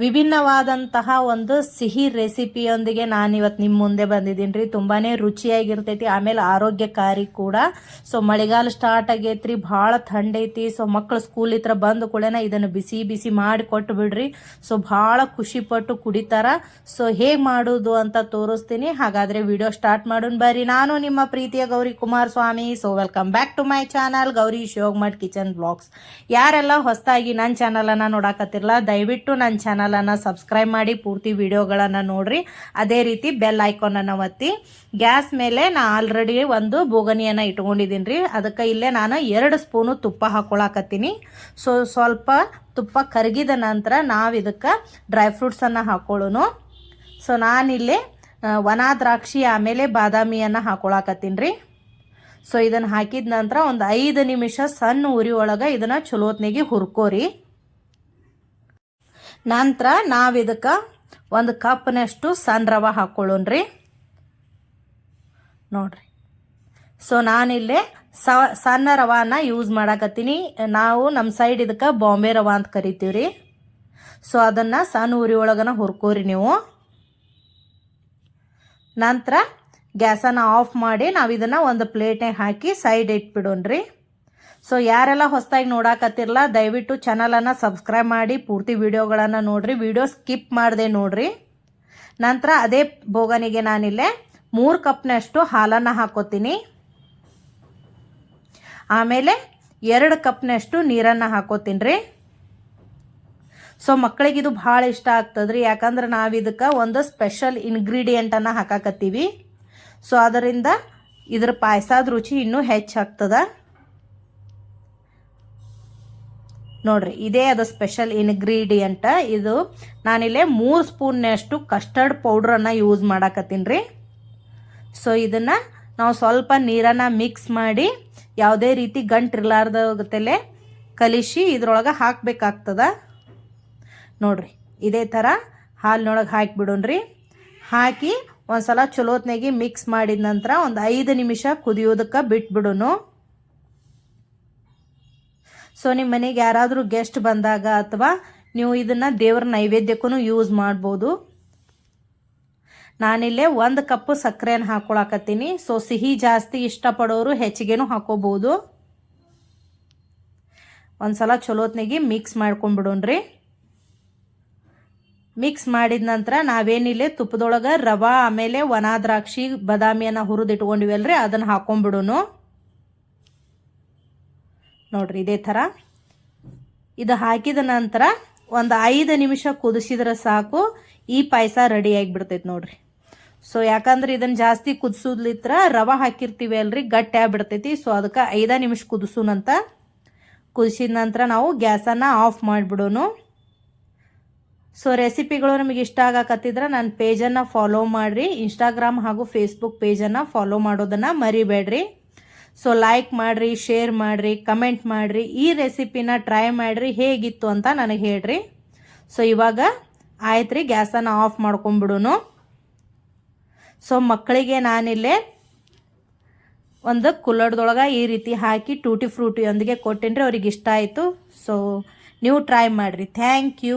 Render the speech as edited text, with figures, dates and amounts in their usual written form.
ವಿಭಿನ್ನವಾದಂತಹ ಒಂದು ಸಿಹಿ ರೆಸಿಪಿಯೊಂದಿಗೆ ನಾನಿವತ್ತು ನಿಮ್ಮ ಮುಂದೆ ಬಂದಿದ್ದೀನಿ ರೀ. ತುಂಬಾ ರುಚಿಯಾಗಿರ್ತೈತಿ, ಆಮೇಲೆ ಆರೋಗ್ಯಕಾರಿ ಕೂಡ. ಸೊ ಮಳೆಗಾಲ ಸ್ಟಾರ್ಟ್ ಆಗೈತ್ರಿ, ಭಾಳ ಥಂಡೈತಿ. ಸೊ ಮಕ್ಕಳು ಸ್ಕೂಲ್ ಇತ್ರ ಬಂದು ಕೂಡ ಇದನ್ನು ಬಿಸಿ ಬಿಸಿ ಮಾಡಿ ಕೊಟ್ಟು ಬಿಡ್ರಿ. ಸೊ ಭಾಳ ಖುಷಿಪಟ್ಟು ಕುಡಿತಾರ. ಸೊ ಹೇಗೆ ಮಾಡೋದು ಅಂತ ತೋರಿಸ್ತೀನಿ. ಹಾಗಾದರೆ ವಿಡಿಯೋ ಸ್ಟಾರ್ಟ್ ಮಾಡೋಣ ಬರ್ರಿ. ನಾನು ನಿಮ್ಮ ಪ್ರೀತಿಯ Gowri Kumaraswamy. So welcome back to my channel Gowri Shivamath kitchen blogs. ಯಾರೆಲ್ಲ ಹೊಸದಾಗಿ ನನ್ನ ಚಾನಲನ್ನು ನೋಡಕತ್ತಿರಲ್ಲ, ದಯವಿಟ್ಟು ನನ್ನ ಚಾನಲನ್ನು ಸಬ್ಸ್ಕ್ರೈಬ್ ಮಾಡಿ ಪೂರ್ತಿ ವಿಡಿಯೋಗಳನ್ನು ನೋಡ್ರಿ. ಅದೇ ರೀತಿ ಬೆಲ್ ಐಕಾನನ್ನು ಒತ್ತಿ. ಗ್ಯಾಸ್ ಮೇಲೆ ನಾ ಆಲ್ರೆಡಿ ಒಂದು ಬೋಗನಿಯನ್ನು ಇಟ್ಕೊಂಡಿದ್ದೀನಿ ರೀ. ಅದಕ್ಕೆ ಇಲ್ಲೇ ನಾನು 2 ಸ್ಪೂನು ತುಪ್ಪ ಹಾಕೊಳಕತ್ತೀನಿ. ಸೊ ಸ್ವಲ್ಪ ತುಪ್ಪ ಕರಗಿದ ನಂತರ ನಾವು ಇದಕ್ಕೆ ಡ್ರೈ ಫ್ರೂಟ್ಸನ್ನು ಹಾಕೊಳ್ಳೋಣ. ಸೊ ನಾನಿಲ್ಲಿ ಒಣ ದ್ರಾಕ್ಷಿ ಆಮೇಲೆ ಬಾದಾಮಿಯನ್ನು ಹಾಕೊಳಕತ್ತೀನಿ ರೀ. ಸೊ ಇದನ್ನು ಹಾಕಿದ ನಂತರ ಒಂದು 5 ನಿಮಿಷ ಸಣ್ಣ ಉರಿ ಒಳಗೆ ಇದನ್ನು ಚಲೋತ್ನಾಗಿ ಹುರ್ಕೋರಿ. ನಂತರ ನಾವು ಇದಕ್ಕೆ 1 ಕಪ್ನಷ್ಟು ಸಣ್ಣ ರವೆ ಹಾಕ್ಕೊಳ್ಳೋಣ್ರಿ. ನೋಡ್ರಿ, ಸೊ ನಾನಿಲ್ಲೇ ಸಣ್ಣ ರವಾನ ಯೂಸ್ ಮಾಡಕತ್ತೀನಿ. ನಾವು ನಮ್ಮ ಸೈಡ್ ಇದಕ್ಕೆ ಬಾಂಬೆ ರವೆ ಅಂತ ಕರಿತೀವಿ ರೀ. ಸೊ ಅದನ್ನು ಸಣ್ಣ ಉರಿ ಒಳಗನ ಹುರ್ಕೋರಿ ನೀವು. ನಂತರ ಗ್ಯಾಸನ್ನು ಆಫ್ ಮಾಡಿ ನಾವು ಇದನ್ನು ಒಂದು ಪ್ಲೇಟ್ನಾಗ ಹಾಕಿ ಸೈಡ್ ಇಟ್ಬಿಡೋಣ್ರಿ. ಸೊ ಯಾರೆಲ್ಲ ಹೊಸದಾಗಿ ನೋಡಕತ್ತಿರಲ್ಲ, ದಯವಿಟ್ಟು ಚಾನಲನ್ನು ಸಬ್ಸ್ಕ್ರೈಬ್ ಮಾಡಿ ಪೂರ್ತಿ ವಿಡಿಯೋಗಳನ್ನು ನೋಡ್ರಿ. ವಿಡಿಯೋ ಸ್ಕಿಪ್ ಮಾಡದೆ ನೋಡ್ರಿ. ನಂತರ ಅದೇ ಬೋಗನಿಗೆ ನಾನಿಲ್ಲೇ 3 ಕಪ್ನಷ್ಟು ಹಾಲನ್ನು ಹಾಕೋತೀನಿ. ಆಮೇಲೆ 2 ಕಪ್ನಷ್ಟು ನೀರನ್ನು ಹಾಕೋತೀನಿ ರೀ. ಸೊ ಮಕ್ಕಳಿಗೆ ಇದು ಭಾಳ ಇಷ್ಟ ಆಗ್ತದ್ರಿ, ಯಾಕಂದ್ರೆ ನಾವು ಇದಕ್ಕೆ ಒಂದು ಸ್ಪೆಷಲ್ ಇಂಗ್ರೀಡಿಯೆಂಟನ್ನು ಹಾಕಾಕತ್ತೀವಿ. ಸೊ ಅದರಿಂದ ಇದ್ರ ಪಾಯಸದ ರುಚಿ ಇನ್ನೂ ಹೆಚ್ಚಾಗ್ತದ. ನೋಡ್ರಿ, ಇದೇ ಅದು ಸ್ಪೆಷಲ್ ಇಂಗ್ರೀಡಿಯೆಂಟ್. ಇದು ನಾನಿಲ್ಲೇ 3 ಸ್ಪೂನ್ನಷ್ಟು ಕಸ್ಟರ್ಡ್ ಪೌಡ್ರನ್ನು ಯೂಸ್ ಮಾಡಕತ್ತೀನಿ ರೀ. ಸೊ ಇದನ್ನು ನಾವು ಸ್ವಲ್ಪ ನೀರನ್ನು ಮಿಕ್ಸ್ ಮಾಡಿ ಯಾವುದೇ ರೀತಿ ಗಂಟಿರ್ಲಾರ್ದಲೆ ಕಲಿಸಿ ಇದ್ರೊಳಗೆ ಹಾಕಬೇಕಾಗ್ತದ. ನೋಡ್ರಿ, ಇದೇ ಥರ ಹಾಲಿನೊಳಗೆ ಹಾಕಿಬಿಡೋಣ್ರಿ. ಹಾಕಿ ಒಂದು ಸಲ ಚಲೋತ್ನಾಗಿ ಮಿಕ್ಸ್ ಮಾಡಿದ ನಂತರ ಒಂದು 5 ನಿಮಿಷ ಕುದಿಯೋದಕ್ಕೆ ಬಿಟ್ಬಿಡೋನು. ಸೊ ನಿಮ್ಮ ಮನೆಗೆ ಯಾರಾದರೂ ಗೆಸ್ಟ್ ಬಂದಾಗ ಅಥವಾ ನೀವು ಇದನ್ನು ದೇವರ ನೈವೇದ್ಯಕ್ಕೂ ಯೂಸ್ ಮಾಡ್ಬೋದು. ನಾನಿಲ್ಲೇ 1 ಕಪ್ ಸಕ್ಕರೆಯನ್ನು ಹಾಕೊಳಕತ್ತೀನಿ. ಸೊ ಸಿಹಿ ಜಾಸ್ತಿ ಇಷ್ಟಪಡೋರು ಹೆಚ್ಚಿಗೆನೂ ಹಾಕೋಬೋದು. ಒಂದು ಸಲ ಚಲೋತ್ನಾಗಿ ಮಿಕ್ಸ್ ಮಾಡ್ಕೊಂಡ್ಬಿಡೋಣ್ರಿ. ಮಿಕ್ಸ್ ಮಾಡಿದ ನಂತರ ನಾವೇನಿಲ್ಲೇ ತುಪ್ಪದೊಳಗೆ ರವೆ ಆಮೇಲೆ ಒಣ ದ್ರಾಕ್ಷಿ ಬಾದಾಮಿಯನ್ನು ಹುರಿದಿಟ್ಕೊಂಡಿವಲ್ರಿ, ಅದನ್ನು ಹಾಕೊಂಡ್ಬಿಡೋನು. ನೋಡ್ರಿ, ಇದೇ ಥರ ಇದು ಹಾಕಿದ ನಂತರ ಒಂದು 5 ನಿಮಿಷ ಕುದಿಸಿದ್ರೆ ಸಾಕು, ಈ ಪಾಯಸ ರೆಡಿ ಆಗಿಬಿಡ್ತೈತೆ ನೋಡ್ರಿ. ಸೊ ಯಾಕಂದ್ರೆ ಇದನ್ನು ಜಾಸ್ತಿ ಕುದಿಸೋದ್ಲಿತ್ರ ರವೆ ಹಾಕಿರ್ತೀವಿ ಅಲ್ರಿ, ಗಟ್ಟಿ ಆಗಿಬಿಡ್ತೈತಿ. ಸೊ ಅದಕ್ಕೆ 5 ನಿಮಿಷ ಕುದಿಸೋಣಂತ. ಕುದಿಸಿದ ನಂತರ ನಾವು ಗ್ಯಾಸನ್ನು ಆಫ್ ಮಾಡಿಬಿಡೋನು. ಸೊ ರೆಸಿಪಿಗಳು ನಿಮಗೆ ಇಷ್ಟ ಆಗಕತ್ತಿದ್ರೆ ನನ್ನ ಪೇಜನ್ನು ಫಾಲೋ ಮಾಡಿರಿ. ಇನ್ಸ್ಟಾಗ್ರಾಮ್ ಹಾಗೂ ಫೇಸ್ಬುಕ್ ಪೇಜನ್ನು ಫಾಲೋ ಮಾಡೋದನ್ನು ಮರಿಬೇಡ್ರಿ. ಸೊ ಲೈಕ್ ಮಾಡಿರಿ, ಶೇರ್ ಮಾಡಿರಿ, ಕಮೆಂಟ್ ಮಾಡಿರಿ. ಈ ರೆಸಿಪಿನ ಟ್ರೈ ಮಾಡಿರಿ, ಹೇಗಿತ್ತು ಅಂತ ನನಗೆ ಹೇಳ್ರಿ. ಸೊ ಇವಾಗ ಆಯ್ತು ರೀ, ಗ್ಯಾಸನ್ನು ಆಫ್ ಮಾಡ್ಕೊಂಬಿಡೋನು. ಸೊ ಮಕ್ಕಳಿಗೆ ನಾನಿಲ್ಲೇ ಒಂದು ಕುಲ್ಲಡ್ದೊಳಗೆ ಈ ರೀತಿ ಹಾಕಿ ಟೂಟಿ ಫ್ರೂಟಿಯೊಂದಿಗೆ ಕೊಟ್ಟಿನ್ರಿ, ಅವ್ರಿಗೆ ಇಷ್ಟ ಆಯಿತು. ಸೊ ನೀವು ಟ್ರೈ ಮಾಡಿರಿ. Thank you.